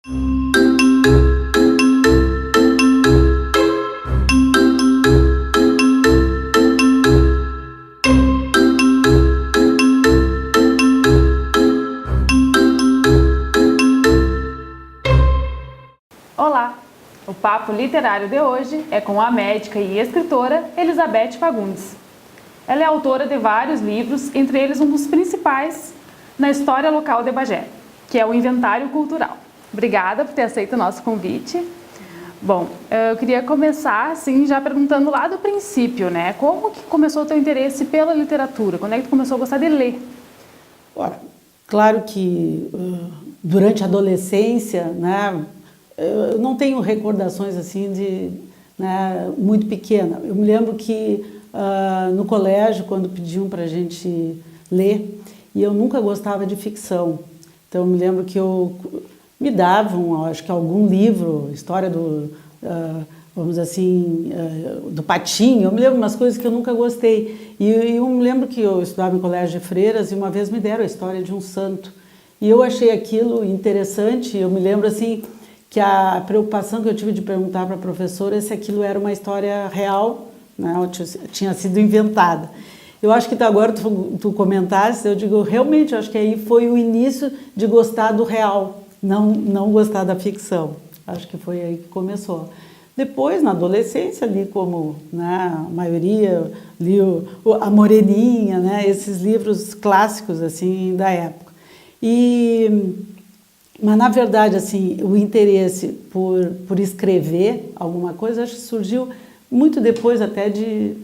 Olá! O papo literário de hoje é com a médica e escritora Elizabeth Fagundes. Ela é autora de vários livros, entre eles um dos principais na história local de Bagé, que é o Inventário Cultural. Obrigada por ter aceito o nosso convite. Bom, eu queria começar assim, já perguntando lá do princípio, né? Como que começou o teu interesse pela literatura? Quando é que tu começou a gostar de ler? Ora, claro que durante a adolescência, né, eu não tenho recordações assim de, né, muito pequena. Eu me lembro que no colégio, quando pediam para a gente ler, e eu nunca gostava de ficção. Então eu me lembro que me davam, acho que algum livro, história do, vamos dizer assim, do Patinho. Eu me lembro umas coisas que eu nunca gostei. E eu me lembro que eu estudava em colégio de freiras e uma vez me deram a história de um santo. E eu achei aquilo interessante. Eu me lembro assim que a preocupação que eu tive de perguntar para a professora é se aquilo era uma história real, né, ou tinha sido inventada. Eu acho que agora tu comentaste, eu digo, realmente, eu acho que aí foi o início de gostar do real, não gostar da ficção. Acho que foi aí que começou. Depois, na adolescência, li como, né, a maioria, li a Moreninha, né, esses livros clássicos assim, da época. Mas, na verdade, assim, o interesse por escrever alguma coisa, acho que surgiu muito depois até de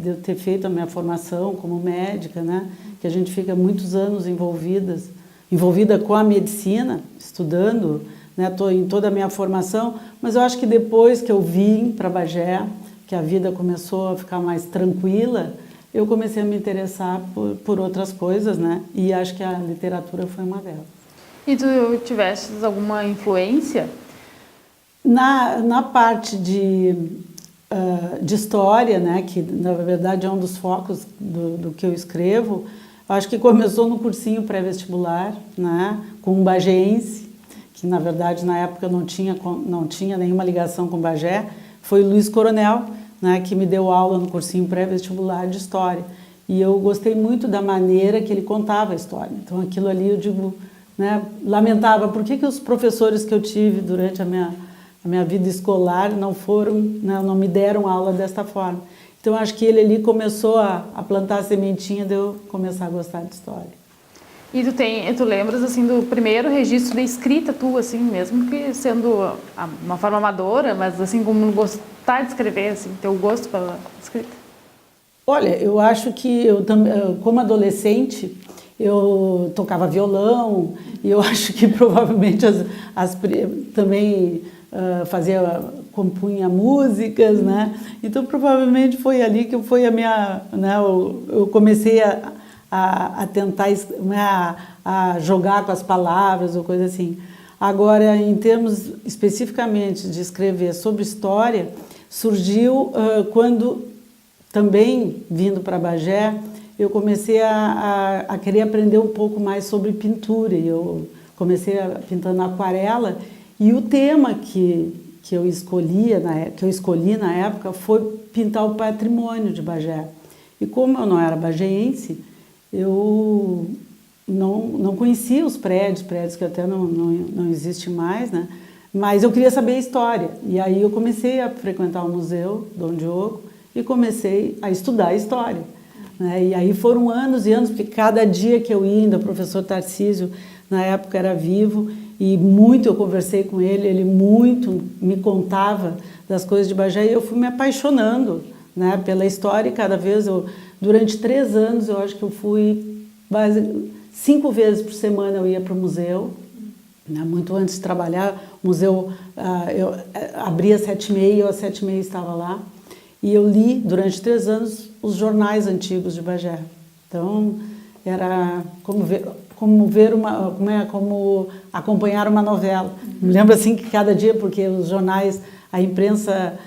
eu ter feito a minha formação como médica, né? Que a gente fica muitos anos envolvida com a medicina, estudando, né? Estou em toda a minha formação, mas eu acho que depois que eu vim para Bagé, que a vida começou a ficar mais tranquila, eu comecei a me interessar por outras coisas, né? E acho que a literatura foi uma delas. E tu tiveste alguma influência? Na parte de história, né, que na verdade é um dos focos do que eu escrevo, acho que começou no cursinho pré-vestibular, né, com um bagéense, que na verdade na época não tinha nenhuma ligação com Bagé, foi o Luiz Coronel, né, que me deu aula no cursinho pré-vestibular de história. E eu gostei muito da maneira que ele contava a história. Então aquilo ali eu digo, né, lamentava por que os professores que eu tive durante a minha vida escolar não me deram aula desta forma. Então acho que ele ali começou a plantar a sementinha de eu começar a gostar de história. E tu lembras assim do primeiro registro de escrita tua, assim, mesmo que sendo uma forma amadora, mas assim como gostar de escrever, assim, teu gosto pela escrita? Olha, eu acho que como adolescente, eu tocava violão e eu acho que provavelmente também compunha músicas, né? Então provavelmente foi ali que foi a minha, né? Eu comecei a tentar a jogar com as palavras ou coisa assim. Agora, em termos especificamente de escrever sobre história, surgiu quando também vindo para Bagé, eu comecei a querer aprender um pouco mais sobre pintura. Eu comecei pintando aquarela e o tema que eu escolhi na época foi pintar o patrimônio de Bagé. E como eu não era bagéense, eu não conhecia os prédios que até não existem mais, né? Mas eu queria saber a história. E aí eu comecei a frequentar o Museu Dom Diogo e comecei a estudar a história. Né? E aí foram anos e anos, porque cada dia que eu ia, ainda o professor Tarcísio, na época, era vivo, e muito eu conversei com ele muito me contava das coisas de Bagé, e eu fui me apaixonando, né, pela história, e cada vez durante 3 anos, eu acho que eu fui 5 vezes por semana eu ia para o museu, né, muito antes de trabalhar, o museu eu abria às 7h30, eu às 7h30 estava lá, e eu li durante 3 anos os jornais antigos de Bagé. Então, era como acompanhar uma novela. Me lembro assim que cada dia, porque os jornais, a imprensa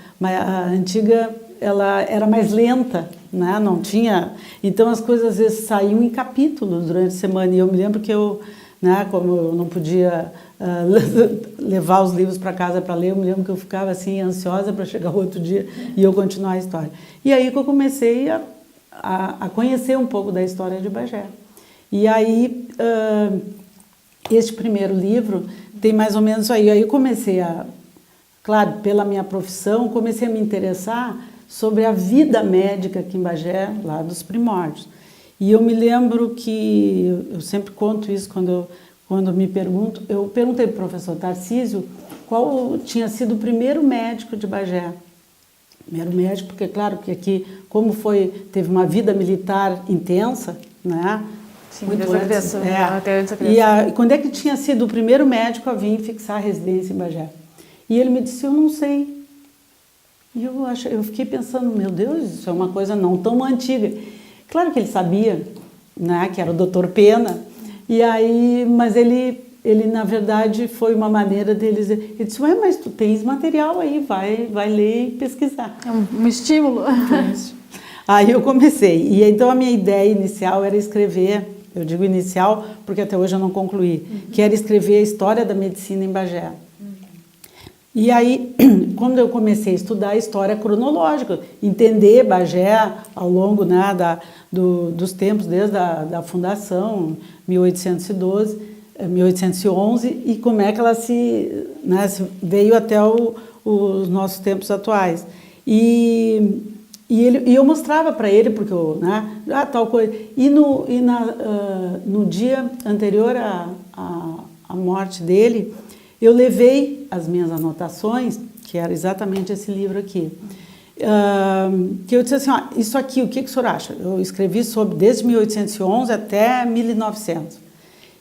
antiga, ela era mais lenta, né? Não tinha... Então as coisas às vezes saíam em capítulos durante a semana. E eu me lembro que eu né? Como eu não podia levar os livros para casa para ler, eu me lembro que eu ficava assim ansiosa para chegar o outro dia e eu continuar a história. E aí que eu comecei a conhecer um pouco da história de Bagé. E aí, este primeiro livro tem mais ou menos isso aí. Aí eu comecei claro, pela minha profissão, comecei a me interessar sobre a vida médica aqui em Bagé, lá dos primórdios. E eu me lembro que, eu sempre conto isso quando me pergunto, eu perguntei para o professor Tarcísio qual tinha sido o primeiro médico de Bagé. Primeiro médico, porque claro que aqui, como teve uma vida militar intensa, né? Sim, muito antes, até antes da criança. E quando é que tinha sido o primeiro médico a vir fixar a residência em Bagé? E ele me disse, eu não sei. E eu fiquei pensando, meu Deus, isso é uma coisa não tão antiga. Claro que ele sabia, né, que era o Dr. Pena, e aí, mas ele na verdade foi uma maneira dele dizer, ele disse, ué, mas tu tens material aí, vai ler e pesquisar. É um estímulo. Aí eu comecei, e então a minha ideia inicial era escrever, eu digo inicial porque até hoje eu não concluí, que era escrever a história da medicina em Bagé. E aí, quando eu comecei a estudar a história cronológica, entender Bagé ao longo, né, dos tempos, desde a fundação, 1811, e como é que ela veio até os nossos tempos atuais. E eu mostrava para ele, porque tal coisa. E no dia anterior à morte dele, eu levei as minhas anotações, que era exatamente esse livro aqui, que eu disse assim, isso aqui, o que o senhor acha? Eu escrevi desde 1811 até 1900.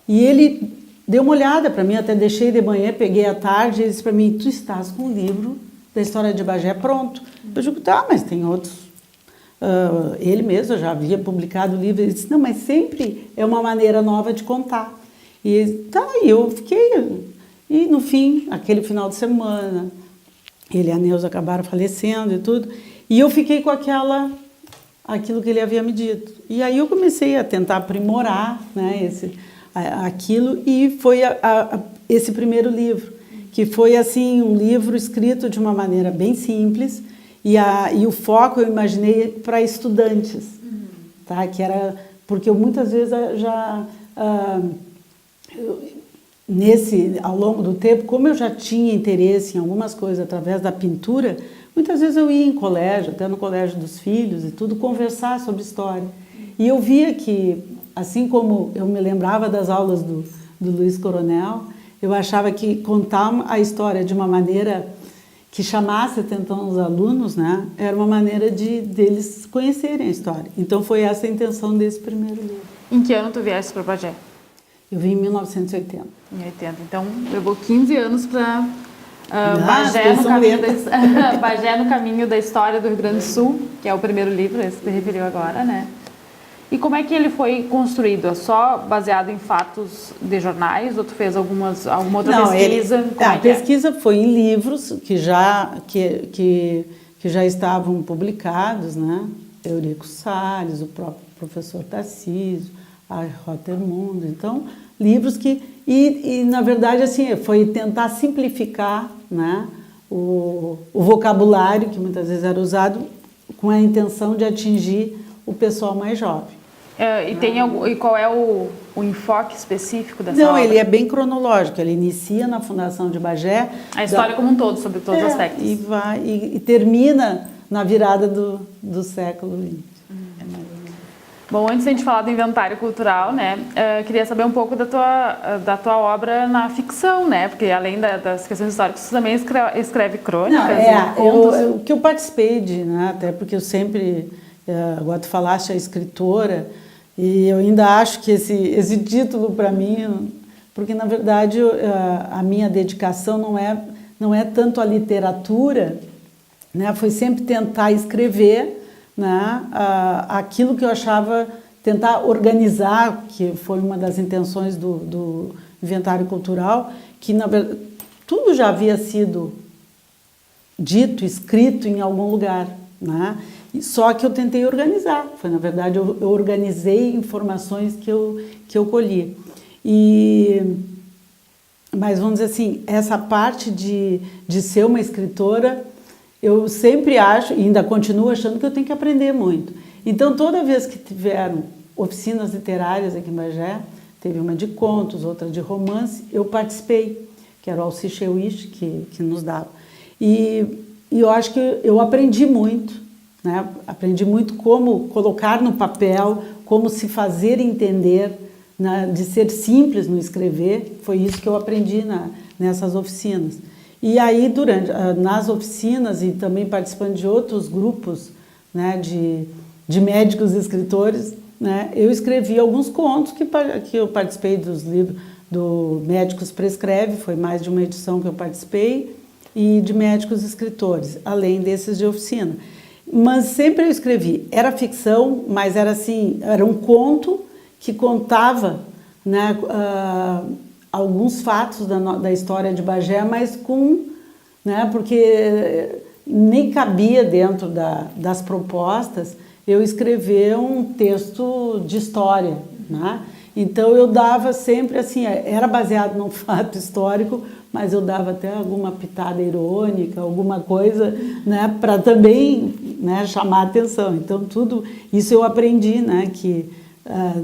E ele deu uma olhada para mim, até deixei de manhã, peguei à tarde, e ele disse para mim, tu estás com o livro da história de Bagé pronto. Eu digo, tá, mas tem outros. Ele mesmo já havia publicado o livro, ele disse, não, mas sempre é uma maneira nova de contar. E eu fiquei... E no fim, aquele final de semana, ele e a Neuza acabaram falecendo e tudo, e eu fiquei com aquilo que ele havia me dito. E aí eu comecei a tentar aprimorar, né, aquilo, e foi esse primeiro livro, que foi assim um livro escrito de uma maneira bem simples, e o foco eu imaginei para estudantes, tá? Que era porque eu muitas vezes ao longo do tempo, como eu já tinha interesse em algumas coisas através da pintura, muitas vezes eu ia em colégio, até no colégio dos filhos e tudo, conversar sobre história. E eu via que, assim como eu me lembrava das aulas do Luiz Coronel, eu achava que contar a história de uma maneira que chamasse a atenção os alunos, né, era uma maneira deles conhecerem a história. Então foi essa a intenção desse primeiro livro. Em que ano tu vieste para Bagé? Eu vim em 1980. Em 80. Então, levou 15 anos para Bagé no caminho da história do Rio Grande do Sul, que é o primeiro livro, esse que você referiu agora, né? E como é que ele foi construído? É só baseado em fatos de jornais ou tu fez alguma outra pesquisa? A pesquisa foi em livros que já estavam publicados, né? Eurico Salles, o próprio professor Tarcísio, a Rotermundo, então livros que na verdade assim foi tentar simplificar, né, o vocabulário que muitas vezes era usado com a intenção de atingir o pessoal mais jovem. E qual é o enfoque específico dessa obra? Não, ele é bem cronológico, ele inicia na fundação de Bagé. A história como um todo, sobre todos os aspectos. E termina na virada do século XX. Bom, antes de a gente falar do inventário cultural, né, queria saber um pouco da tua obra na ficção, né, porque além das questões históricas, você também escreve crônicas e contos. O que eu participei né, até porque eu sempre, agora tu falaste a escritora, e eu ainda acho que esse título para mim, porque na verdade a minha dedicação não é tanto a literatura, né, foi sempre tentar escrever, né, aquilo que eu achava, tentar organizar, que foi uma das intenções do inventário cultural, que na verdade tudo já havia sido dito, escrito em algum lugar, né? Só que eu tentei organizar, foi na verdade eu organizei informações que eu colhi. Mas vamos dizer assim, essa parte de ser uma escritora, eu sempre acho, e ainda continuo achando que eu tenho que aprender muito. Então, toda vez que tiveram oficinas literárias aqui em Bagé, teve uma de contos, outra de romance, eu participei, que era o Alci Cheuich que nos dava. E eu acho que eu aprendi muito, né? Aprendi muito como colocar no papel, como se fazer entender, né? De ser simples no escrever, foi isso que eu aprendi nessas oficinas. E aí, nas oficinas e também participando de outros grupos, né? de médicos e escritores, né? Eu escrevi alguns contos que eu participei dos livros do Médicos Prescreve, foi mais de uma edição que eu participei, e de médicos escritores, além desses de oficina. Mas sempre eu escrevi, era ficção, mas era assim, era um conto que contava, né, alguns fatos da história de Bagé, mas né, porque nem cabia dentro das propostas eu escrever um texto de história, né? Então eu dava sempre assim, era baseado num fato histórico, mas eu dava até alguma pitada irônica, alguma coisa, né, para também, né, chamar a atenção. Então tudo isso eu aprendi, né, que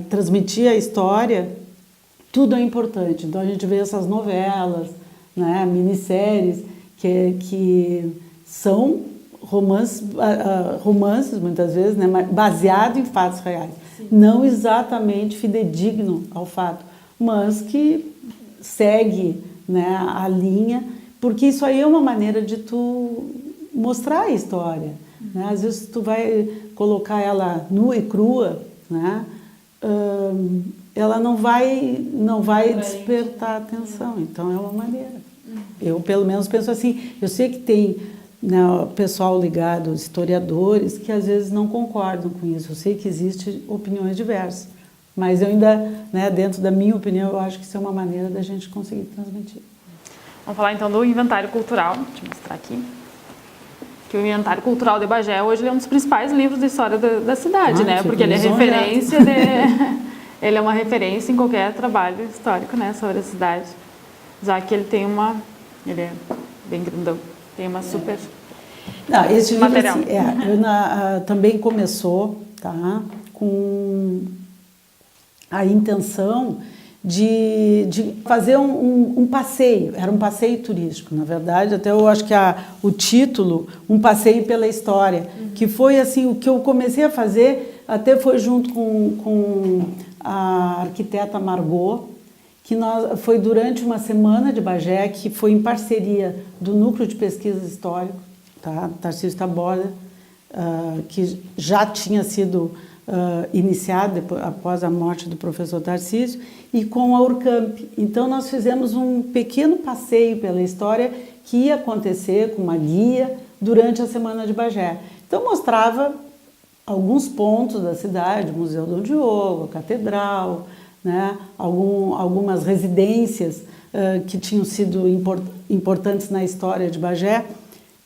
transmitir a história, tudo é importante. Então a gente vê essas novelas, né, minisséries que são romances muitas vezes, né, baseado em fatos reais. Sim. Não exatamente fidedigno ao fato, mas que segue, né, a linha, porque isso aí é uma maneira de tu mostrar a história, né? Às vezes tu vai colocar ela nua e crua, né, ela não vai despertar atenção, então é uma maneira. Eu pelo menos penso assim, eu sei que tem, né, pessoal ligado, historiadores, que às vezes não concordam com isso. Eu sei que existem opiniões diversas, mas eu ainda, né, dentro da minha opinião, eu acho que isso é uma maneira da gente conseguir transmitir. Vamos falar então do inventário cultural. Deixa eu mostrar aqui. Que o inventário cultural de Bagé hoje é um dos principais livros de história da cidade, né? Porque ele é referência ele é uma referência em qualquer trabalho histórico, né, sobre a cidade. Já que ele tem ele é bem grandão. Tem uma super Não, esse livro material. Assim, também começou, tá, com a intenção de fazer um passeio, era um passeio turístico, na verdade, até eu acho que o título, Um Passeio pela História, que foi assim, o que eu comecei a fazer, até foi junto com a arquiteta Margot, que foi durante uma semana de Bagé, que foi em parceria do Núcleo de Pesquisas Históricas, tá? Tarcísio Taborda, que já tinha sido iniciado após a morte do professor Tarcísio, e com a Urcamp. Então nós fizemos um pequeno passeio pela história que ia acontecer com uma guia durante a Semana de Bagé. Então mostrava alguns pontos da cidade, o Museu Dom Diogo, a Catedral, né, algumas residências que tinham sido importantes na história de Bagé.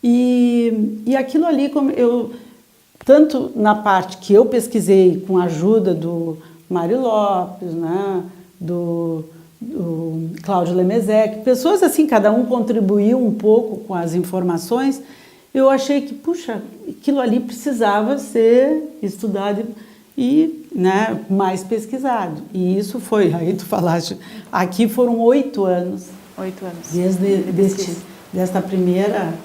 E aquilo ali, tanto na parte que eu pesquisei com a ajuda do Mário Lopes, né, do Cláudio Lemezec, pessoas assim, cada um contribuiu um pouco com as informações, eu achei que, puxa, aquilo ali precisava ser estudado e, né, mais pesquisado. E isso foi, aí tu falaste, aqui foram 8 anos. 8 anos. Desta primeira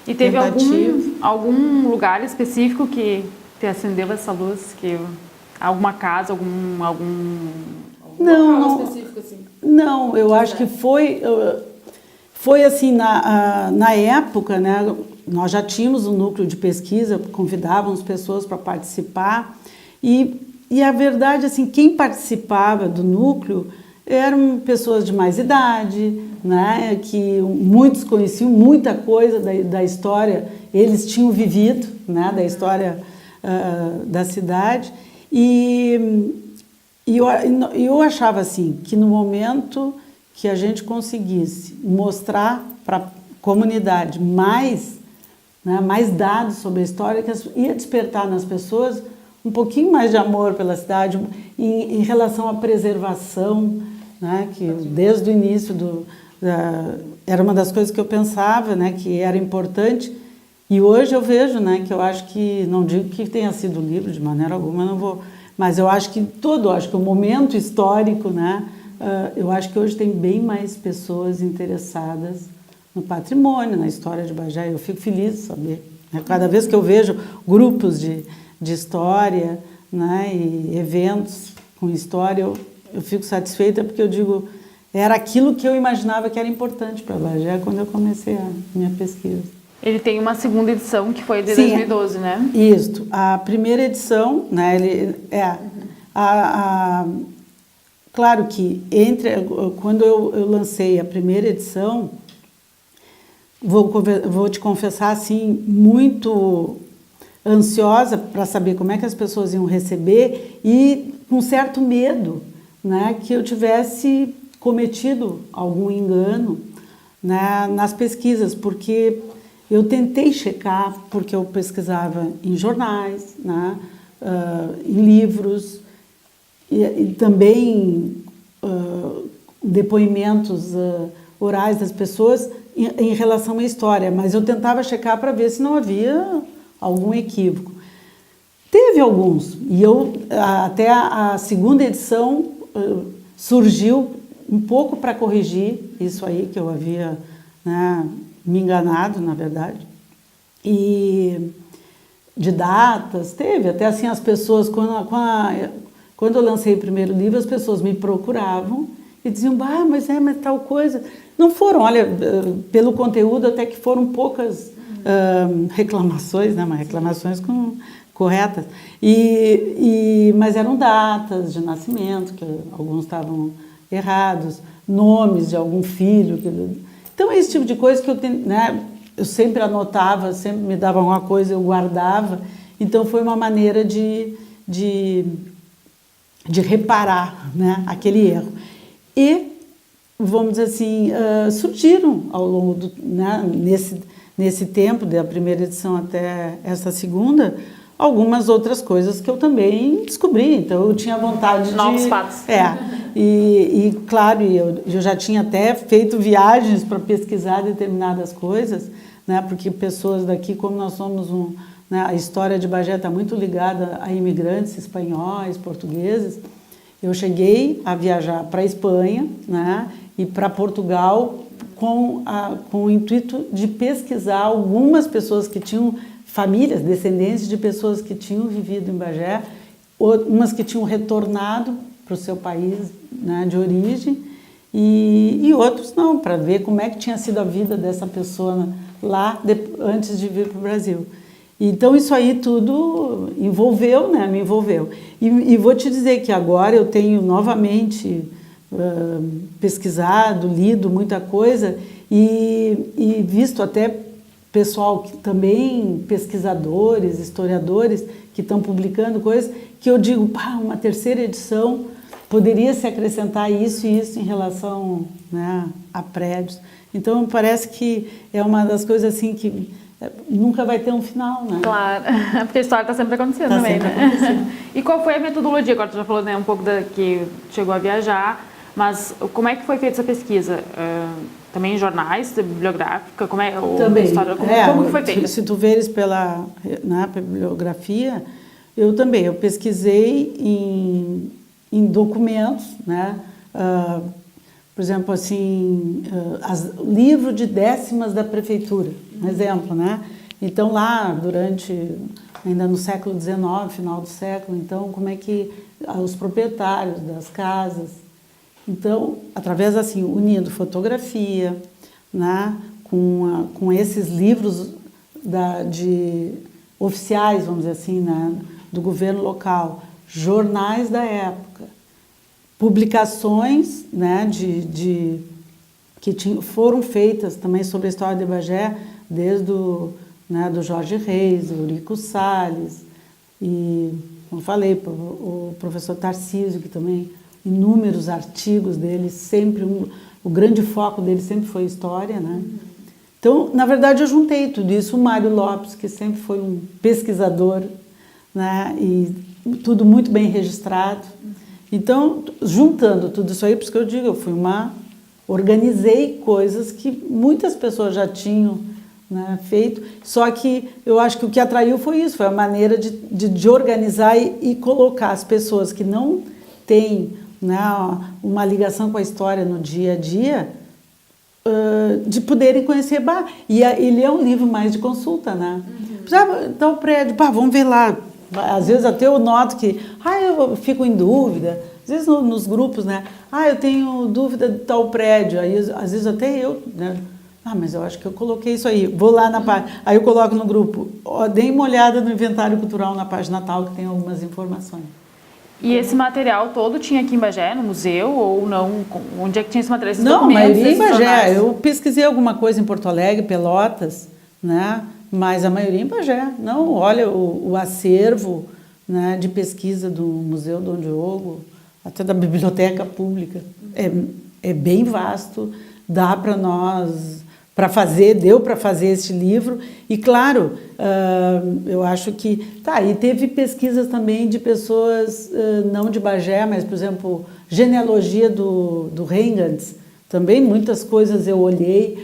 E teve tentativa. algum lugar específico que te acendeu essa luz? Alguma casa, algum local específico assim? Não, eu acho que foi assim, na época, né, nós já tínhamos um núcleo de pesquisa, convidávamos pessoas para participar, e a verdade, assim, quem participava do núcleo eram pessoas de mais idade, né, que muitos conheciam muita coisa da história, eles tinham vivido, né, da história da cidade, e eu achava assim, que no momento que a gente conseguisse mostrar para a comunidade mais dados sobre a história, que ia despertar nas pessoas um pouquinho mais de amor pela cidade em relação à preservação, né, que desde o início era uma das coisas que eu pensava, né, que era importante, e hoje eu vejo, né, que eu acho que, não digo que tenha sido o livro de maneira alguma, não vou, mas eu acho que acho que o momento histórico, né, eu acho que hoje tem bem mais pessoas interessadas no patrimônio, na história de Bagé. Eu fico feliz de saber, né? Cada vez que eu vejo grupos de história, né, e eventos com história, eu fico satisfeita, porque eu digo, era aquilo que eu imaginava que era importante para Bagé quando eu comecei a minha pesquisa. Ele tem uma segunda edição que foi de Sim, 2012, né? Isso. A primeira edição, né, claro que quando eu lancei a primeira edição, vou te confessar assim, muito ansiosa para saber como é que as pessoas iam receber e com certo medo, né, que eu tivesse cometido algum engano, né, nas pesquisas, porque eu tentei checar, porque eu pesquisava em jornais, né, em livros, e também depoimentos orais das pessoas em relação à história, mas eu tentava checar para ver se não havia algum equívoco. Teve alguns, e até a segunda edição surgiu um pouco para corrigir isso aí que eu havia, né, me enganado, na verdade. E de datas, teve até assim as pessoas, quando eu lancei o primeiro livro, as pessoas me procuravam e diziam, mas tal coisa. Não foram, olha, pelo conteúdo até que foram poucas reclamações, né, mas reclamações corretas, mas eram datas de nascimento, que alguns estavam errados, nomes de algum filho. Então, esse tipo de coisa que eu sempre anotava, sempre me dava alguma coisa, eu guardava. Então, foi uma maneira de reparar, né, aquele erro. E, vamos dizer assim, surgiram ao longo né, nesse tempo, da primeira edição até essa segunda, algumas outras coisas que eu também descobri. Então, eu tinha vontade de... Novos fatos. Claro, eu já tinha até feito viagens para pesquisar determinadas coisas, né, porque pessoas daqui, como nós somos né, a história de Bagé está muito ligada a imigrantes espanhóis, portugueses. Eu cheguei a viajar para a Espanha, né, e para Portugal com o intuito de pesquisar algumas pessoas que tinham famílias, descendentes de pessoas que tinham vivido em Bagé, umas que tinham retornado para o seu país, né, de origem, e outros não, para ver como é que tinha sido a vida dessa pessoa lá antes de vir para o Brasil. Então, isso aí tudo envolveu, né, me envolveu. E vou te dizer que agora eu tenho novamente pesquisado, lido muita coisa e visto até pessoal que também, pesquisadores, historiadores, que estão publicando coisas, que eu digo, uma terceira edição poderia se acrescentar isso e isso em relação, né, a prédios. Então, parece que é uma das coisas assim que nunca vai ter um final, né? Claro, porque a história está sempre acontecendo também, né? Acontecendo. E qual foi a metodologia? Agora tu já falou, né, um pouco que chegou a viajar, mas como é que foi feita essa pesquisa? Também em jornais, bibliográfica? Também. História, como que foi feita? Se tu veres pela bibliografia, eu pesquisei em documentos, né? Por exemplo, assim, livro de décimas da prefeitura, um exemplo, né? Então, lá, ainda no século XIX, final do século, então, como é que os proprietários das casas... Então, através, assim, unindo fotografia, né, com esses livros oficiais, vamos dizer assim, né, do governo local, jornais da época, publicações, né, que foram feitas também sobre a história de Bagé, desde do Jorge Reis, Eurico Salles, e, como falei, o professor Tarcísio, que também... inúmeros artigos dele, sempre o grande foco dele sempre foi história, né? Então, na verdade, eu juntei tudo isso. O Mário Lopes, que sempre foi um pesquisador, né? E tudo muito bem registrado. Então, juntando tudo isso aí, por isso que eu digo, organizei coisas que muitas pessoas já tinham, né, feito, só que eu acho que o que atraiu foi isso, foi a maneira de organizar e colocar as pessoas que não têm, né, uma ligação com a história no dia a dia, de poderem conhecer, e ele é um livro mais de consulta, né? Então o prédio, vamos ver lá, às vezes até eu noto que, eu fico em dúvida, às vezes nos grupos, né? Eu tenho dúvida de tal prédio, aí às vezes até eu, né? Mas eu acho que eu coloquei isso aí, vou lá na página, aí eu coloco no grupo, dei uma olhada no inventário cultural na página tal, que tem algumas informações. E esse material todo tinha aqui em Bagé, no museu, ou não? Onde é que tinha esse material? Esses não, a documentos, maioria em Bagé. jornais? Eu pesquisei alguma coisa em Porto Alegre, Pelotas, né? Mas a maioria em Bagé. Não, olha, o acervo, né, de pesquisa do Museu Dom Diogo, até da Biblioteca Pública, é bem vasto, dá para nós... deu para fazer este livro, e claro, eu acho que, e teve pesquisas também de pessoas, não de Bagé, mas, por exemplo, genealogia do Reingards, também muitas coisas eu olhei,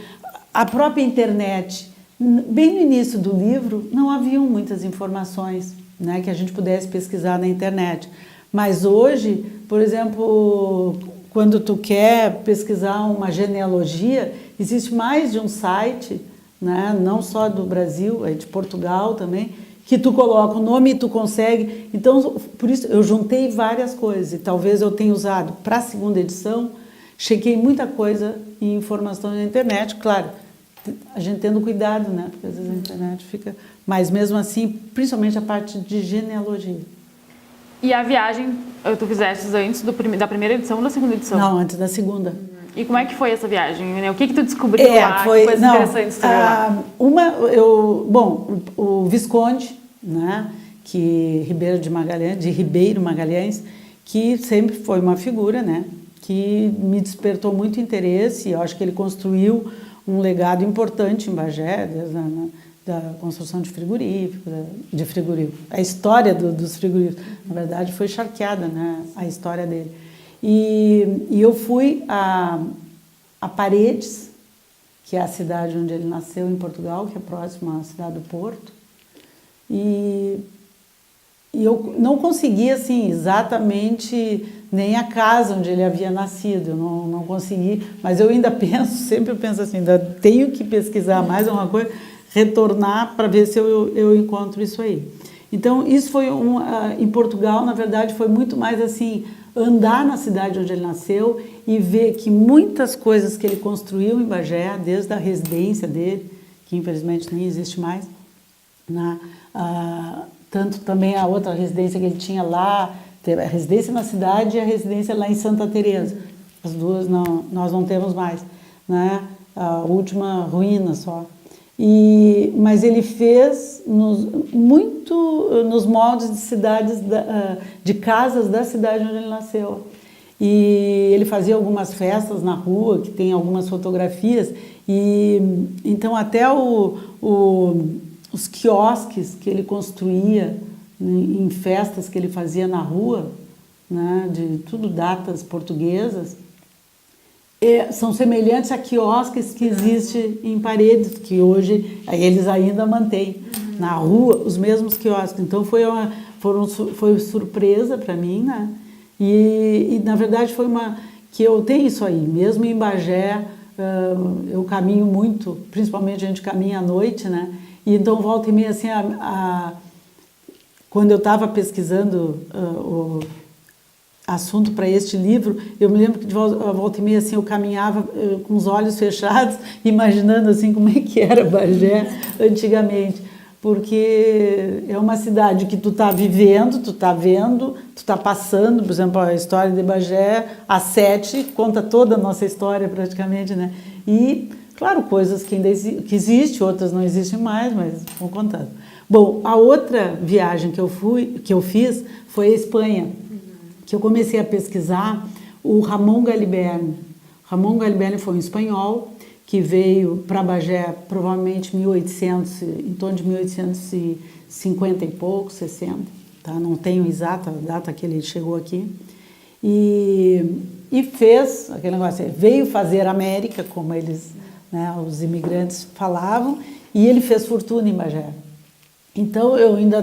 a própria internet, bem no início do livro, não haviam muitas informações, né, que a gente pudesse pesquisar na internet, mas hoje, por exemplo, quando tu quer pesquisar uma genealogia, existe mais de um site, né, não só do Brasil, é de Portugal também, que tu coloca o nome e tu consegue. Então, por isso, eu juntei várias coisas e talvez eu tenha usado para a segunda edição, chequei muita coisa em informação na internet, claro, a gente tendo cuidado, né, porque às vezes a internet fica... Mas mesmo assim, principalmente a parte de genealogia. E a viagem, tu fizeste antes da primeira edição ou da segunda edição? Não, antes da segunda. E como é que foi essa viagem? O que tu descobriu lá? Que coisas interessantes tu viu lá? O Visconde, né, de Ribeiro Magalhães, que sempre foi uma figura, né, que me despertou muito interesse. Eu acho que ele construiu um legado importante em Bagé, desde da construção de frigorífico, a história dos frigoríficos, na verdade, foi charqueada, né, a história dele. E eu fui a Paredes, que é a cidade onde ele nasceu, em Portugal, que é próxima à cidade do Porto, e eu não consegui, assim, exatamente nem a casa onde ele havia nascido, eu não consegui, mas eu ainda sempre penso assim, ainda tenho que pesquisar mais alguma coisa, retornar para ver se eu encontro isso aí. Então, isso foi em Portugal, na verdade, foi muito mais assim, andar na cidade onde ele nasceu e ver que muitas coisas que ele construiu em Bagé, desde a residência dele, que infelizmente nem existe mais, tanto também a outra residência que ele tinha lá, a residência na cidade e a residência lá em Santa Teresa. As duas nós não temos mais, né? A última ruína só. Mas ele fez muito nos moldes de cidades, de casas da cidade onde ele nasceu. E ele fazia algumas festas na rua, que tem algumas fotografias, e então até os quiosques que ele construía em festas que ele fazia na rua, né, de tudo datas portuguesas, são semelhantes a quiosques que existem em Paredes, que hoje eles ainda mantêm na rua os mesmos quiosques. Então foi surpresa para mim, né? E na verdade que eu tenho isso aí, mesmo em Bagé, eu caminho muito, principalmente a gente caminha à noite, né? E então volta e meia assim, quando eu estava pesquisando o assunto para este livro, eu me lembro que de volta e meia assim, eu caminhava com os olhos fechados, imaginando assim como é que era Bagé antigamente, porque é uma cidade que tu está vivendo, tu está vendo, tu está passando, por exemplo, a história de Bagé, a 7 conta toda a nossa história praticamente, né? E, claro, coisas que ainda existem, outras não existem mais, mas vou contando. Bom, a outra viagem que eu fiz foi a Espanha, que eu comecei a pesquisar o Ramon Galiberne. Ramon Galiberne foi um espanhol que veio para Bagé provavelmente em torno de 1850 e pouco, 60, tá? Não tenho exata a data que ele chegou aqui. E fez aquele negócio, veio fazer América, como eles, né, os imigrantes falavam, e ele fez fortuna em Bagé. Então eu ainda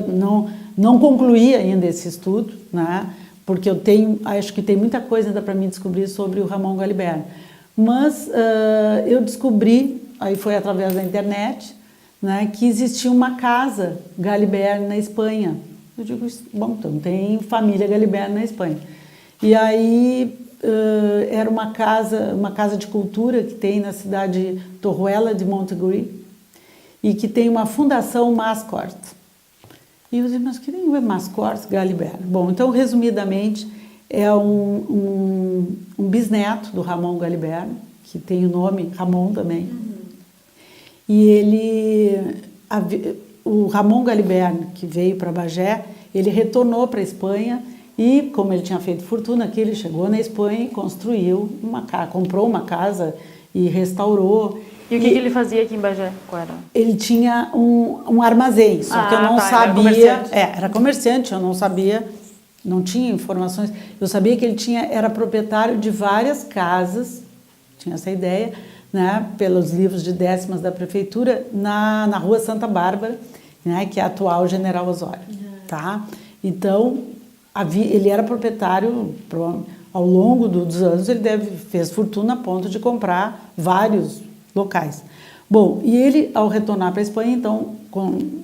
não concluí ainda esse estudo, né, porque acho que tem muita coisa ainda para mim descobrir sobre o Ramon Galibern. Mas eu descobri, aí foi através da internet, né, que existia uma casa Galibern na Espanha. Eu digo, bom, então tem família Galibern na Espanha. E aí era uma casa de cultura que tem na cidade de Torroella de Montgrí e que tem uma fundação Mascort. E eu disse, mas que nem é Mascort Galibern? Bom, então, resumidamente, é um bisneto do Ramon Galibern, que tem o nome Ramon também. E o Ramon Galibern, que veio para Bagé, ele retornou para a Espanha e, como ele tinha feito fortuna aqui, ele chegou na Espanha e construiu comprou uma casa e restaurou. E o que ele fazia aqui em Bagé? Qual era? Ele tinha um armazém, só que eu não sabia. Era comerciante, eu não sabia, não tinha informações. Eu sabia que ele era proprietário de várias casas, tinha essa ideia, né, pelos livros de décimas da prefeitura, na rua Santa Bárbara, né, que é a atual General Osório. Tá? Então, ele era proprietário, ao longo dos anos, ele fez fortuna a ponto de comprar vários locais. Bom, e ele, ao retornar para a Espanha, então,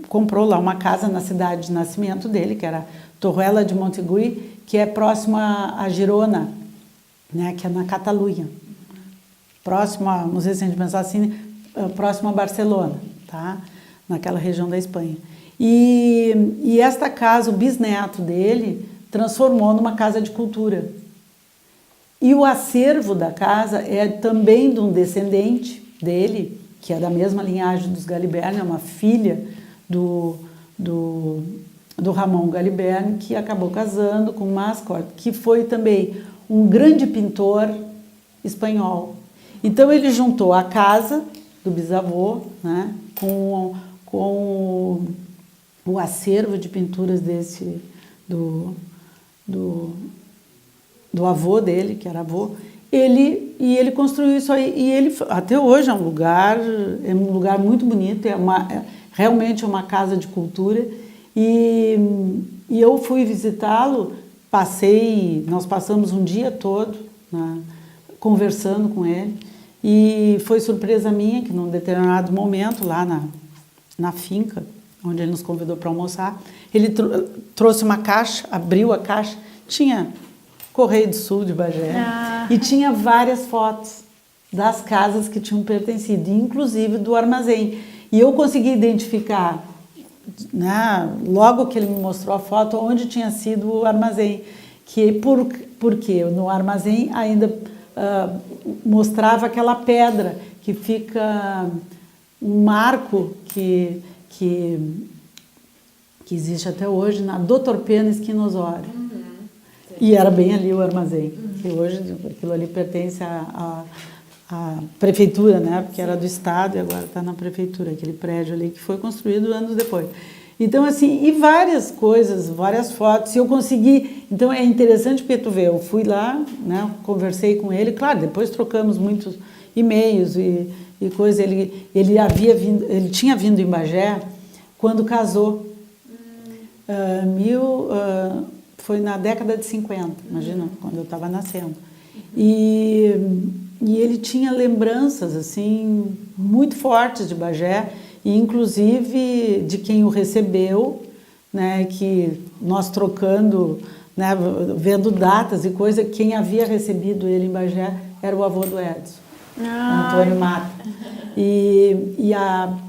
comprou lá uma casa na cidade de nascimento dele, que era Torroella de Montgrí, que é próxima a Girona, né, que é na Catalunha. Próxima, não sei se a gente pensar assim, próximo a Barcelona, tá? Naquela região da Espanha. E esta casa, o bisneto dele, transformou numa casa de cultura. E o acervo da casa é também de um descendente dele, que é da mesma linhagem dos Galibern, é uma filha do Ramon Galibern, que acabou casando com Mascort, que foi também um grande pintor espanhol. Então ele juntou a casa do bisavô, né, com o acervo de pinturas do avô dele, que era avô. Ele construiu isso aí, e ele até hoje é um lugar muito bonito, realmente uma casa de cultura. E eu fui visitá-lo, nós passamos um dia todo, né, conversando com ele, e foi surpresa minha que num determinado momento, lá na finca, onde ele nos convidou para almoçar, ele trouxe uma caixa, abriu a caixa, tinha Correio do Sul de Bagé, e tinha várias fotos das casas que tinham pertencido, inclusive do armazém. E eu consegui identificar, né, logo que ele me mostrou a foto, onde tinha sido o armazém. Porque no armazém ainda mostrava aquela pedra que fica um marco que existe até hoje na Doutor Pena, esquina Osório. E era bem ali o armazém, que hoje aquilo ali pertence à prefeitura, né? Porque era do Estado e agora está na prefeitura, aquele prédio ali que foi construído anos depois. Então, assim, e várias coisas, várias fotos, e eu consegui. Então é interessante porque tu vê, eu fui lá, né, conversei com ele, claro, depois trocamos muitos e-mails e coisas. Ele tinha vindo em Bagé quando casou. Foi na década de 50, imagina, quando eu estava nascendo. E ele tinha lembranças assim muito fortes de Bagé, e inclusive de quem o recebeu, né, que nós trocando, né, vendo datas e coisa, quem havia recebido ele em Bagé era o avô do Edson, Antônio Mata. E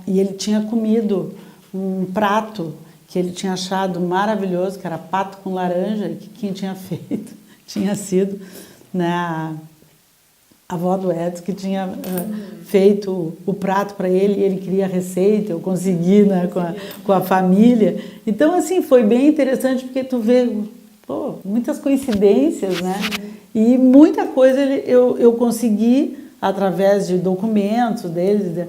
ele tinha comido um prato que ele tinha achado maravilhoso, que era pato com laranja, e que quem tinha feito tinha sido, né, a avó do Edson, que tinha feito o prato para ele, e ele queria a receita, eu consegui, né, com a família. Então, assim, foi bem interessante, porque tu vê muitas coincidências, né? E muita coisa eu consegui, através de documentos dele,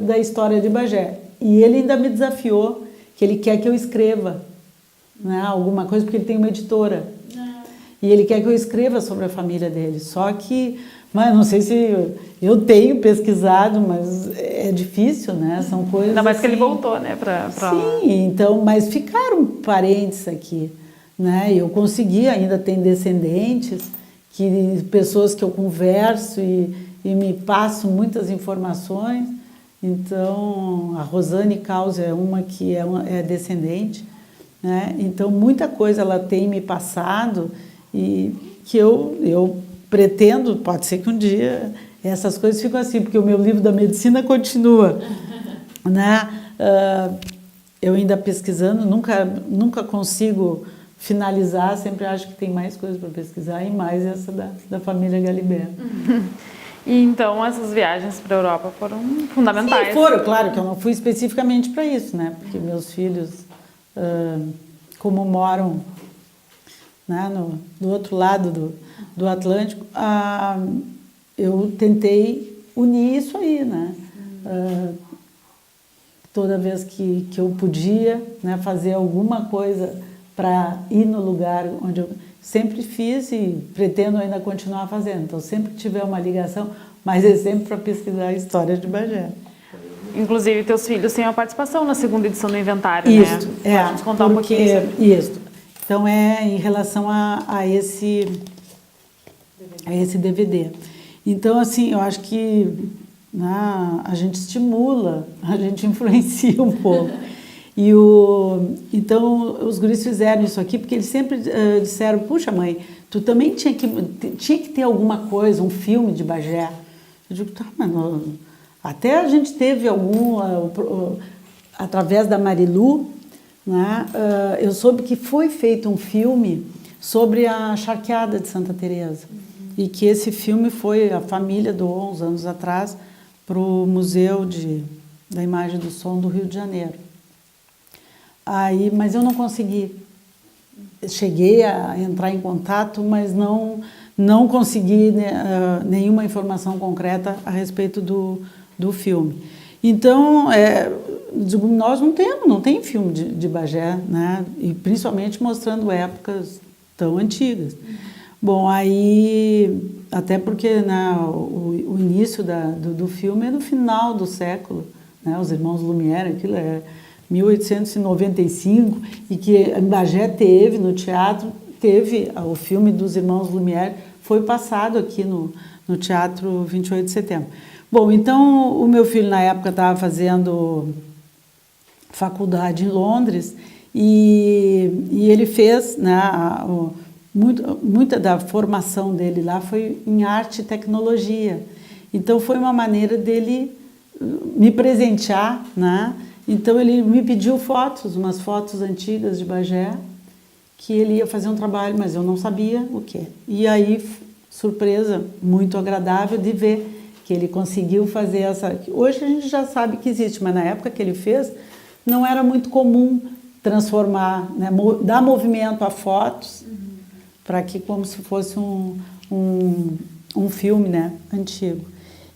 da história de Bagé. E ele ainda me desafiou, que ele quer que eu escreva, né, alguma coisa, porque ele tem uma editora. e ele quer que eu escreva sobre a família dele. Só que, mas não sei se eu tenho pesquisado, mas é difícil, né? São coisas. Ainda mais assim, que ele voltou, né, para Sim, então, mas ficaram parentes aqui, né? Eu consegui, ainda tem descendentes, pessoas que eu converso e me passam muitas informações. Então, a Rosane Caus é uma que é descendente, né? Então, muita coisa ela tem me passado e que eu pretendo, pode ser que um dia essas coisas ficam assim, porque o meu livro da medicina continua, né? Eu ainda pesquisando, nunca consigo finalizar, sempre acho que tem mais coisas para pesquisar e mais essa da família Galibert. E então essas viagens para a Europa foram fundamentais. Sim, foram, claro que eu não fui especificamente para isso, né? Porque meus filhos, como moram, né, do outro lado do Atlântico, eu tentei unir isso aí, né? Toda vez que eu podia, né, fazer alguma coisa para ir no lugar onde eu sempre fiz e pretendo ainda continuar fazendo. Então, sempre que tiver uma ligação, mas é sempre para pesquisar a história de Bagé. Inclusive, teus filhos têm uma participação na segunda edição do Inventário, Isso, né? Pode contar um pouquinho sobre isso. Então, em relação a esse DVD. Então, assim, eu acho que a gente estimula, a gente influencia um pouco. Então, os guris fizeram isso aqui, porque eles sempre disseram, puxa mãe, tu também tinha que ter alguma coisa, um filme de Bagé. Eu digo, tá, mas até a gente teve através da Marilu, né, eu soube que foi feito um filme sobre a charqueada de Santa Teresa. E que esse filme a família doou uns anos atrás para o Museu da Imagem do Som do Rio de Janeiro. Mas eu não consegui. Cheguei a entrar em contato, mas não consegui nenhuma informação concreta a respeito do filme. Então, nós não tem filme de Bagé, né? E principalmente mostrando épocas tão antigas. Bom, aí, até porque o início do filme é no final do século, né? Os irmãos Lumière, aquilo é 1895, e que em Bagé no teatro, o filme dos irmãos Lumière, foi passado aqui no Teatro 28 de Setembro. Bom, então o meu filho na época estava fazendo faculdade em Londres e ele fez, né, muita da formação dele lá foi em arte e tecnologia. Então foi uma maneira dele me presentear, né? Então ele me pediu umas fotos antigas de Bagé, que ele ia fazer um trabalho, mas eu não sabia o quê. E aí, surpresa muito agradável de ver que ele conseguiu fazer essa... Hoje a gente já sabe que existe, mas na época que ele fez, não era muito comum transformar, né, dar movimento a fotos, para que como se fosse um filme, né, antigo.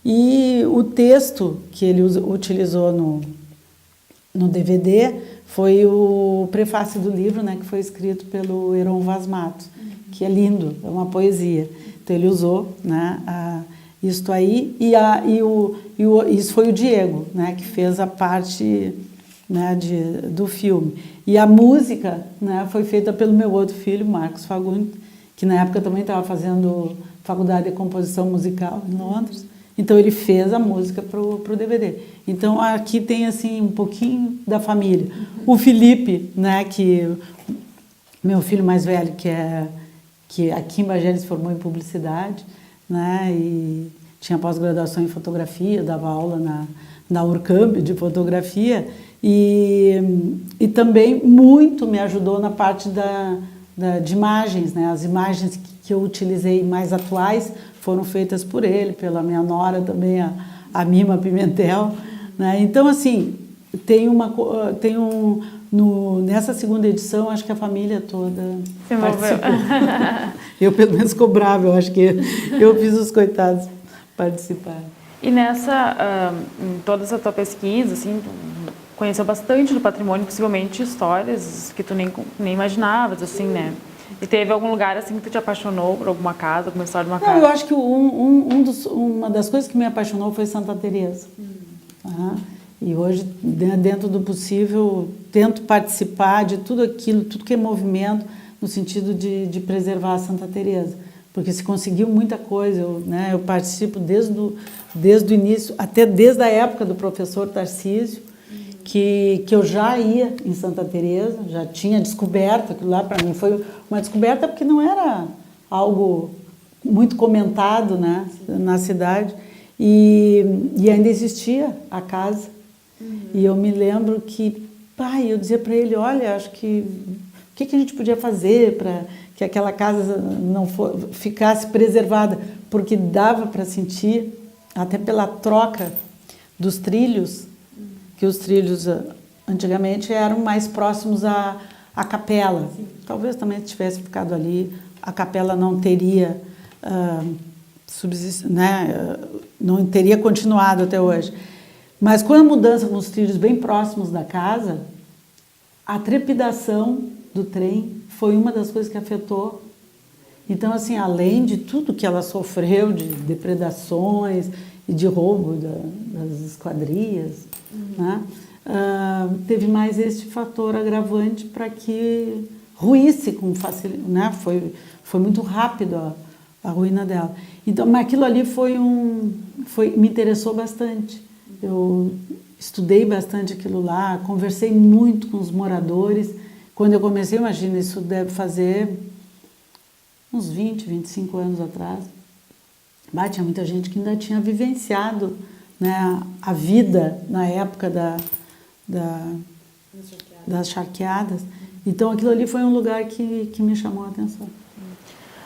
E o texto que ele utilizou no DVD foi o prefácio do livro, né, que foi escrito pelo Heron Vaz Matos, que é lindo, é uma poesia. Então ele usou, né, isto aí, isso foi o Diego, né, que fez a parte, né, do filme. E a música, né, foi feita pelo meu outro filho, Marcos Fagundes, que na época também estava fazendo faculdade de composição musical em Londres. Então ele fez a música pro DVD. Então aqui tem assim um pouquinho da família. O Felipe, né, que meu filho mais velho, que aqui em Bagé ele se formou em publicidade, né, e tinha pós-graduação em fotografia, dava aula na Urcamp de fotografia e também muito me ajudou na parte de imagens, né, as imagens que eu utilizei mais atuais foram feitas por ele, pela minha nora também, a Mima Pimentel, né? Então, assim, nessa segunda edição, acho que a família toda participou. Eu, pelo menos, cobrava, eu acho que eu fiz os coitados participarem. E em toda essa tua pesquisa, assim, tu conheceu bastante do patrimônio, possivelmente histórias que tu nem imaginavas, assim, né? E teve algum lugar assim que tu te apaixonou por alguma casa, alguma história de uma Não, casa? eu acho que uma das coisas que me apaixonou foi Santa Teresa. Tá? E hoje, dentro do possível, tento participar de tudo aquilo, tudo que é movimento, no sentido de preservar a Santa Teresa. Porque se conseguiu muita coisa, eu participo desde o início, até desde a época do professor Tarcísio, que eu já ia em Santa Teresa, já tinha descoberto aquilo lá. Para mim foi uma descoberta porque não era algo muito comentado, né, na cidade, e ainda existia a casa. E eu me lembro que, eu dizia para ele, olha, acho que o que a gente podia fazer para que aquela casa não ficasse preservada, porque dava para sentir, até pela troca dos trilhos, que os trilhos antigamente eram mais próximos à capela. Sim. Talvez também se tivesse ficado ali, a capela não teria não teria continuado até hoje. Mas com a mudança nos trilhos bem próximos da casa, a trepidação do trem foi uma das coisas que afetou. Então, assim, além de tudo que ela sofreu, de depredações e de roubo das esquadrias, né, teve mais este fator agravante para que ruísse com facilidade, né? Foi muito rápido a ruína dela. Então, mas aquilo ali me interessou bastante. Eu estudei bastante aquilo lá, conversei muito com os moradores. Quando eu comecei, imagina, isso deve fazer uns 20, 25 anos atrás. Tinha muita gente que ainda tinha vivenciado, né, a vida na época das charqueadas. Então, aquilo ali foi um lugar que me chamou a atenção.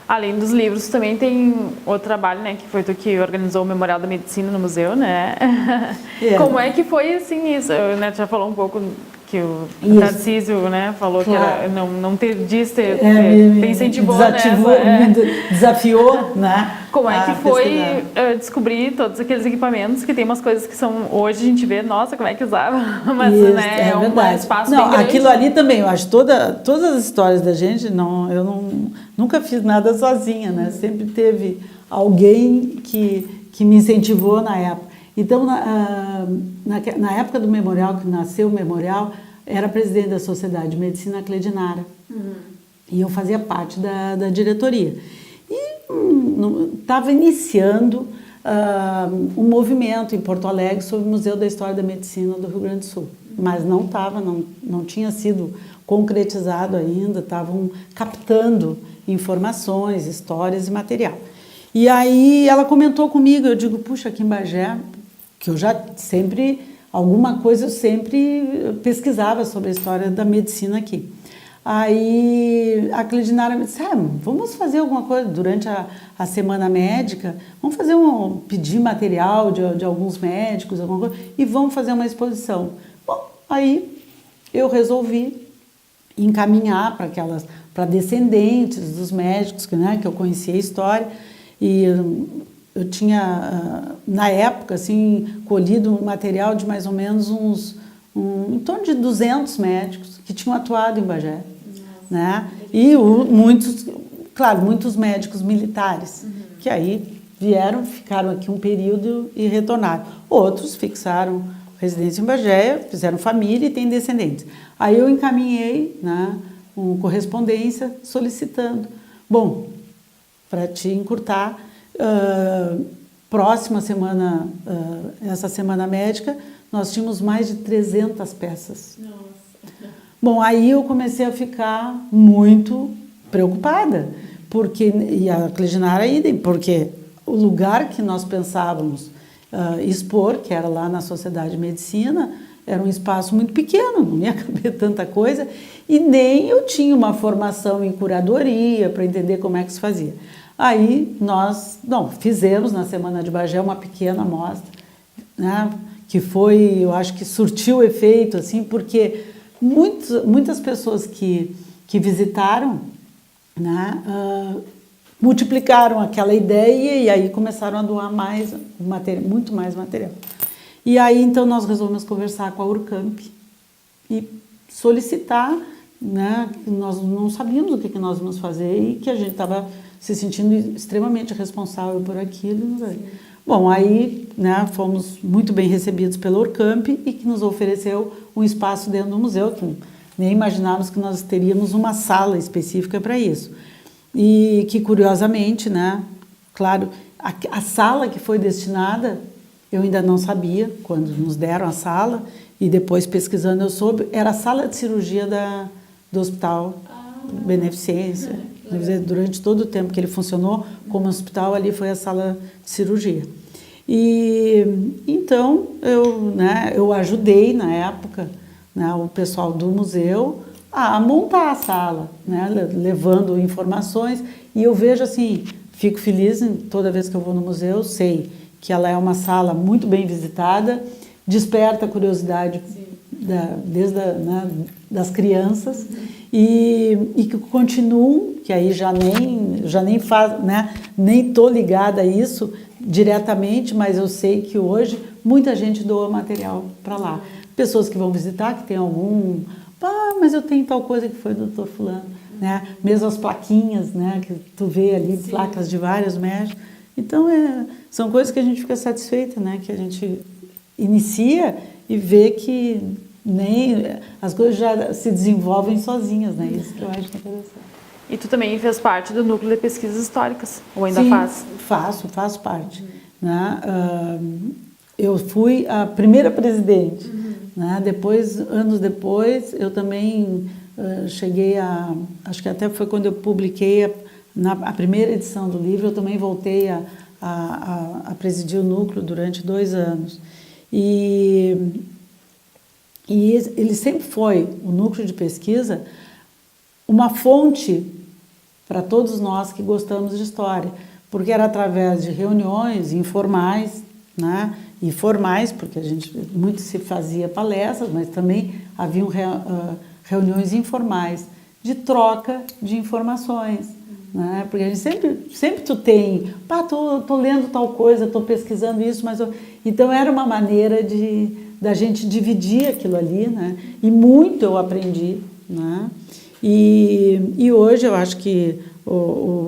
Além dos livros, também tem outro trabalho, né, que foi tu que organizou o Memorial da Medicina no museu, né? Como é que foi, assim, isso? Né, tu já falou um pouco que o Tarcísio, né, falou, claro, que era, não ter te incentivou, me desafiou, né? Como é que foi descobrir todos aqueles equipamentos que tem umas coisas que são, hoje a gente vê, nossa, como é que usava, mas né, é um espaço bem grande. Aquilo ali também, eu acho, todas as histórias da gente, nunca fiz nada sozinha, né? Sempre teve alguém que me incentivou na época. Então, na época do memorial, que nasceu o memorial, era presidente da Sociedade de Medicina a Cledinara. E eu fazia parte da diretoria. E estava iniciando um movimento em Porto Alegre sobre o Museu da História da Medicina do Rio Grande do Sul. Mas não tinha sido concretizado ainda, estavam captando informações, histórias e material. E aí ela comentou comigo, eu digo, puxa, aqui em Bagé, que eu já sempre, alguma coisa eu sempre pesquisava sobre a história da medicina aqui. Aí a Cledinara me disse, vamos fazer alguma coisa durante a semana médica, vamos pedir material de alguns médicos, alguma coisa, e vamos fazer uma exposição. Bom, aí eu resolvi encaminhar para descendentes dos médicos, né, que eu conhecia a história, e eu tinha, na época, assim, colhido um material de mais ou menos em torno de 200 médicos que tinham atuado em Bagé. Né? E muitos médicos militares, que aí ficaram aqui um período e retornaram. Outros fixaram residência em Bagé, fizeram família e têm descendentes. Aí eu encaminhei, né, uma correspondência solicitando. Bom, para te encurtar, próxima semana, essa semana médica, nós tínhamos mais de 300 peças. Nossa. Bom, aí eu comecei a ficar muito preocupada, e a Cledinara idem, porque o lugar que nós pensávamos expor, que era lá na Sociedade de Medicina, era um espaço muito pequeno, não ia caber tanta coisa, e nem eu tinha uma formação em curadoria para entender como é que se fazia. Aí nós fizemos na Semana de Bagé uma pequena amostra, né, que foi, eu acho que surtiu efeito, assim, porque muitas pessoas que visitaram, né, multiplicaram aquela ideia e aí começaram a doar muito mais material. E aí, então, nós resolvemos conversar com a Urcamp e solicitar né, nós não sabíamos o que nós íamos fazer e que a gente estava se sentindo extremamente responsável por aquilo. Né? Bom, aí, né, fomos muito bem recebidos pela Orcamp e que nos ofereceu um espaço dentro do museu, que nem imaginávamos que nós teríamos uma sala específica para isso. E que, curiosamente, né, claro, a sala que foi destinada, eu ainda não sabia, quando nos deram a sala, e depois pesquisando eu soube, era a sala de cirurgia do Hospital Beneficência. Quer dizer, durante todo o tempo que ele funcionou como hospital, ali foi a sala de cirurgia. E então eu ajudei na época, né, o pessoal do museu a montar a sala, né, levando informações. E eu vejo assim, fico feliz toda vez que eu vou no museu, sei que ela é uma sala muito bem visitada, desperta a curiosidade das crianças e que continuam, que aí já nem faz, né, nem tô ligada a isso diretamente, mas eu sei que hoje muita gente doa material para lá. Pessoas que vão visitar, que tem algum, mas eu tenho tal coisa que foi do doutor fulano, né? Mesmo as plaquinhas, né, que tu vê ali, placas de vários médicos. Então, são coisas que a gente fica satisfeita, né, que a gente inicia e vê que nem as coisas já se desenvolvem sozinhas, né? Isso que eu acho interessante. E tu também fez parte do núcleo de pesquisas históricas, ou ainda faz? Faço parte. Né? Eu fui a primeira presidente. Né? Depois, anos depois, eu também cheguei acho que até foi quando eu publiquei a primeira edição do livro, eu também voltei a presidir o núcleo durante 2 anos. E ele sempre foi, o núcleo de pesquisa, uma fonte para todos nós que gostamos de história, porque era através de reuniões informais, né, e formais, porque muito se fazia palestras, mas também haviam reuniões informais de troca de informações, né, porque a gente sempre tu tem, tô lendo tal coisa, tô pesquisando isso, então era uma maneira da gente dividir aquilo ali, né, e muito eu aprendi, né. E hoje eu acho que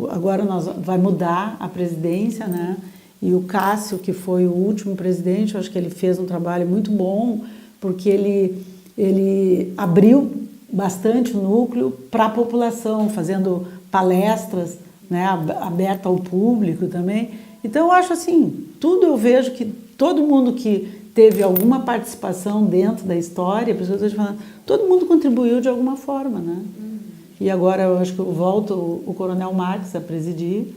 agora vai mudar a presidência, né? E o Cássio, que foi o último presidente, eu acho que ele fez um trabalho muito bom, porque ele abriu bastante o núcleo para a população, fazendo palestras, né, aberta ao público também. Então eu acho assim, tudo eu vejo que todo mundo que teve alguma participação dentro da história, por isso eu estou te falando, todo mundo contribuiu de alguma forma, né? E agora eu acho que eu volto o Coronel Marques a presidir,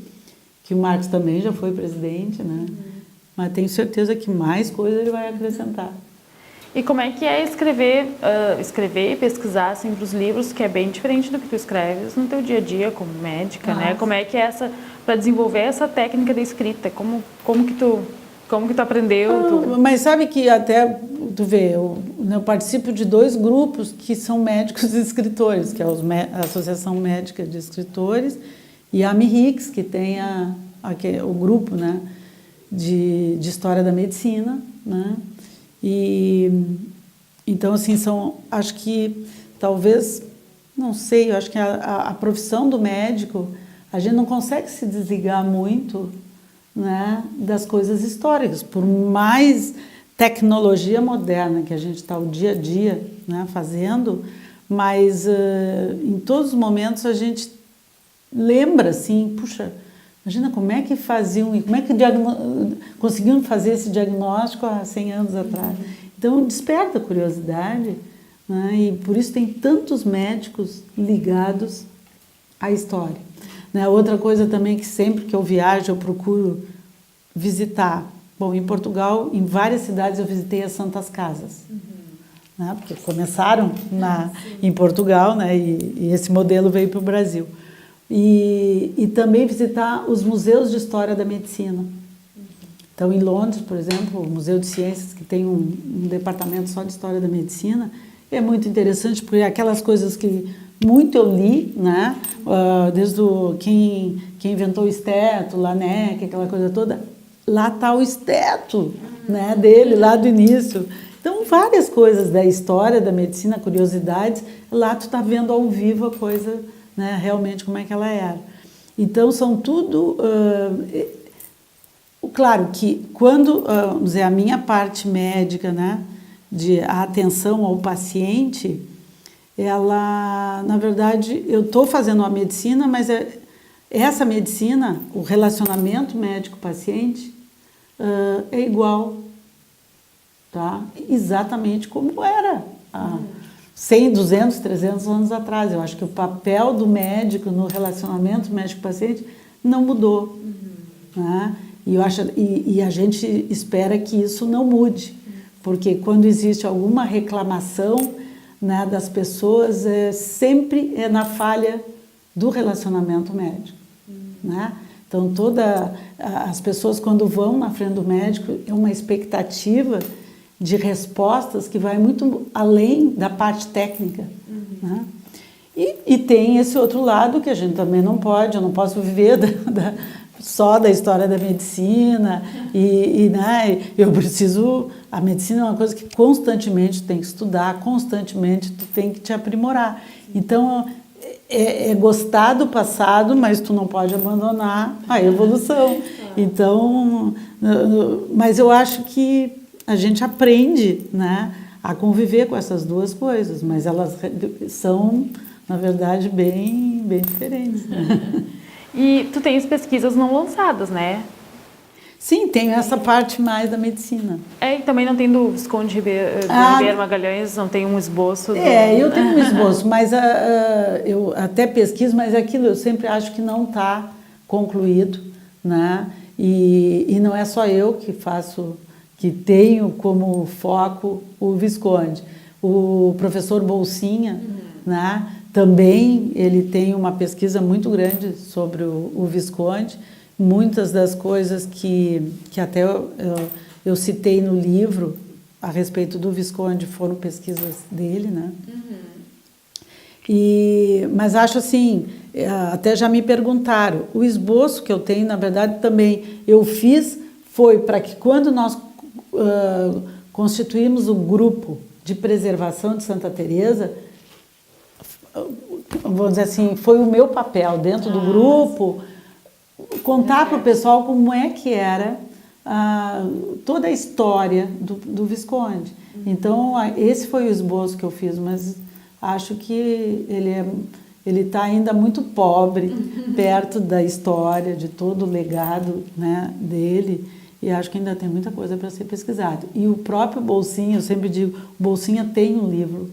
que o Marques também já foi presidente, né? Mas tenho certeza que mais coisa ele vai acrescentar. E como é que é escrever e pesquisar sempre os livros, que é bem diferente do que tu escreves no teu dia a dia como médica, né? Como é que é para desenvolver essa técnica da escrita? Como que tu aprendeu? Mas sabe que até, tu vê, eu participo de 2 grupos que são médicos e escritores, que é a Associação Médica de Escritores e a AMIRIX, que tem o grupo, né, de História da Medicina, né? E então, assim, acho que talvez, não sei, eu acho que a profissão do médico, a gente não consegue se desligar muito, né, das coisas históricas, por mais tecnologia moderna que a gente está o dia a dia, né, fazendo, mas em todos os momentos a gente lembra assim, puxa, imagina como é que faziam, como é que conseguiam fazer esse diagnóstico há 100 anos atrás. Então desperta a curiosidade, né, e por isso tem tantos médicos ligados à história. Né? Outra coisa também que sempre que eu viajo eu procuro visitar. Bom, em Portugal, em várias cidades eu visitei as Santas Casas. Né? Porque começaram em Portugal, né? E esse modelo veio para o Brasil. E também visitar os museus de história da medicina. Então, em Londres, por exemplo, o Museu de Ciências, que tem um departamento só de história da medicina, é muito interessante, porque aquelas coisas que muito eu li, né? Desde quem inventou o esteto, Laennec, aquela coisa toda, lá está o esteto, né, dele, lá do início. Então, várias coisas da história da medicina, curiosidades, lá tu está vendo ao vivo a coisa, né, realmente como é que ela era. Então, são tudo... claro que quando, vamos dizer, a minha parte médica, né, de a atenção ao paciente, ela, na verdade, eu estou fazendo a medicina, mas essa medicina, o relacionamento médico-paciente, é igual, tá? Exatamente como era há 100, 200, 300 anos atrás. Eu acho que o papel do médico no relacionamento médico-paciente não mudou, né? E a gente espera que isso não mude, porque quando existe alguma reclamação, né, das pessoas, sempre é na falha do relacionamento médico, né? Então, as pessoas, quando vão na frente do médico, é uma expectativa de respostas que vai muito além da parte técnica, né? E tem esse outro lado que a gente também não pode, eu não posso viver só da história da medicina, né, eu preciso... A medicina é uma coisa que constantemente tu tem que estudar, constantemente tu tem que te aprimorar. Então, é gostar do passado, mas tu não pode abandonar a evolução. Então, mas eu acho que a gente aprende, né, a conviver com essas duas coisas, mas elas são, na verdade, bem diferentes, né? E tu tens pesquisas não lançadas, né? Sim, tenho essa parte mais da medicina. E também não tem do Visconde Ribeiro Magalhães, não tem um esboço? Eu tenho um esboço, mas eu até pesquiso, mas aquilo eu sempre acho que não está concluído, né? E não é só eu que faço, que tenho como foco o Visconde. O professor Bolsinha, né? Também ele tem uma pesquisa muito grande sobre o Visconde. Muitas das coisas que até eu citei no livro a respeito do Visconde foram pesquisas dele, né? Mas acho assim, até já me perguntaram, o esboço que eu tenho, na verdade, também eu fiz, foi para que quando nós constituímos o grupo de preservação de Santa Teresa, vamos dizer assim, foi o meu papel dentro do grupo, contar para o pessoal como é que era toda a história do Visconde. Então, esse foi o esboço que eu fiz, mas acho que ele está ainda muito pobre perto da história, de todo o legado, né, dele, e acho que ainda tem muita coisa para ser pesquisado. E o próprio Bolsinha, eu sempre digo, o Bolsinha tem um livro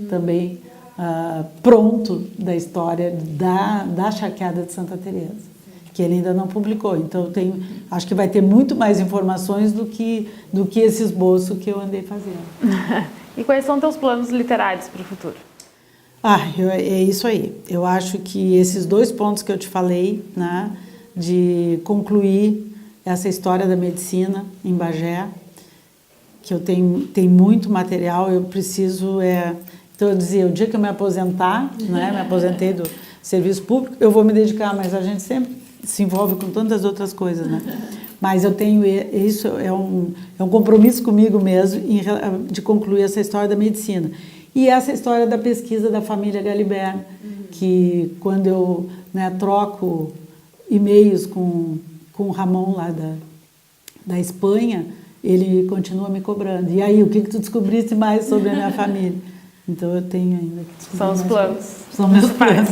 também pronto da história da charqueada de Santa Teresa, que ele ainda não publicou. Então, acho que vai ter muito mais informações do que esse esboço que eu andei fazendo. E quais são teus planos literários para o futuro? É isso aí. Eu acho que esses dois pontos que eu te falei, né, de concluir essa história da medicina em Bagé, que eu tenho muito material, eu preciso... Então, eu dizia, o dia que eu me aposentar, né, me aposentei do serviço público, eu vou me dedicar, mas a gente sempre se envolve com tantas outras coisas, né? Mas eu tenho isso, é um compromisso comigo mesmo de concluir essa história da medicina. E essa história da pesquisa da família Galibert, que quando eu, né, troco e-mails com o Ramon lá da Espanha, ele continua me cobrando. E aí, o que tu descobriste mais sobre a minha família? Então, eu tenho ainda que descobrir. São os planos. São meus planos.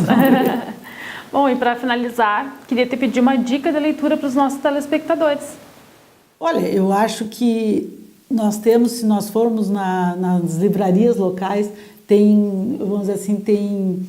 Bom, e para finalizar, queria te pedir uma dica de leitura para os nossos telespectadores. Olha, eu acho que nós temos, se nós formos nas livrarias locais, vamos dizer assim, tem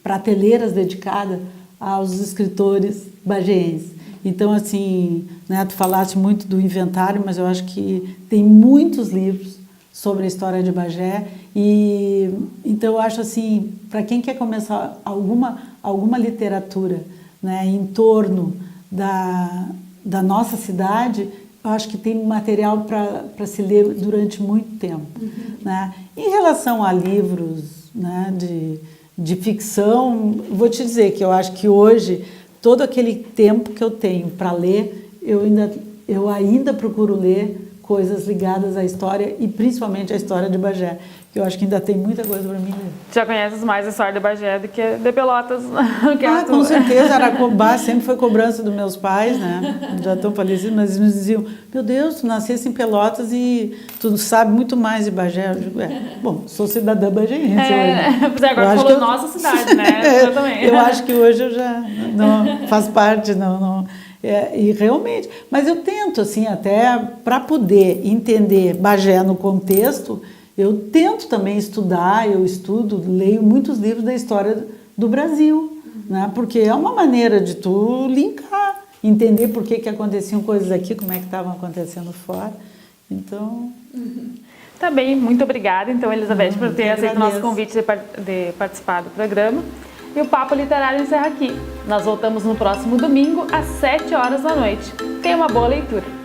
prateleiras dedicadas aos escritores bagéenses. Então, assim, né, tu falaste muito do inventário, mas eu acho que tem muitos livros sobre a história de Bagé. E então eu acho assim, para quem quer começar alguma literatura, né, em torno da nossa cidade, eu acho que tem material para se ler durante muito tempo, né? Em relação a livros, né, de ficção, vou te dizer que eu acho que hoje todo aquele tempo que eu tenho para ler, eu ainda procuro ler coisas ligadas à história e principalmente à história de Bagé, que eu acho que ainda tem muita coisa para mim ler. Já conheces mais a história de Bagé do que de Pelotas? Com certeza, sempre foi cobrança dos meus pais, né? Já estão falecidos, mas eles me diziam, meu Deus, tu nasceste em Pelotas e tu sabe muito mais de Bagé. Eu digo, bom, sou cidadã bagéense hoje. Agora falou nossa cidade, né? Eu também. Eu acho que hoje eu já não faz parte, não. E realmente, mas eu tento, assim, até para poder entender Bagé no contexto, eu tento também estudar, eu estudo, leio muitos livros da história do Brasil, né? Porque é uma maneira de tu linkar, entender por que aconteciam coisas aqui, como é que estavam acontecendo fora. Então... Tá bem, muito obrigada, então, Elizabeth, por ter aceito o nosso convite de participar do programa. E o Papo Literário encerra aqui. Nós voltamos no próximo domingo, às 7 horas da noite. Tenha uma boa leitura.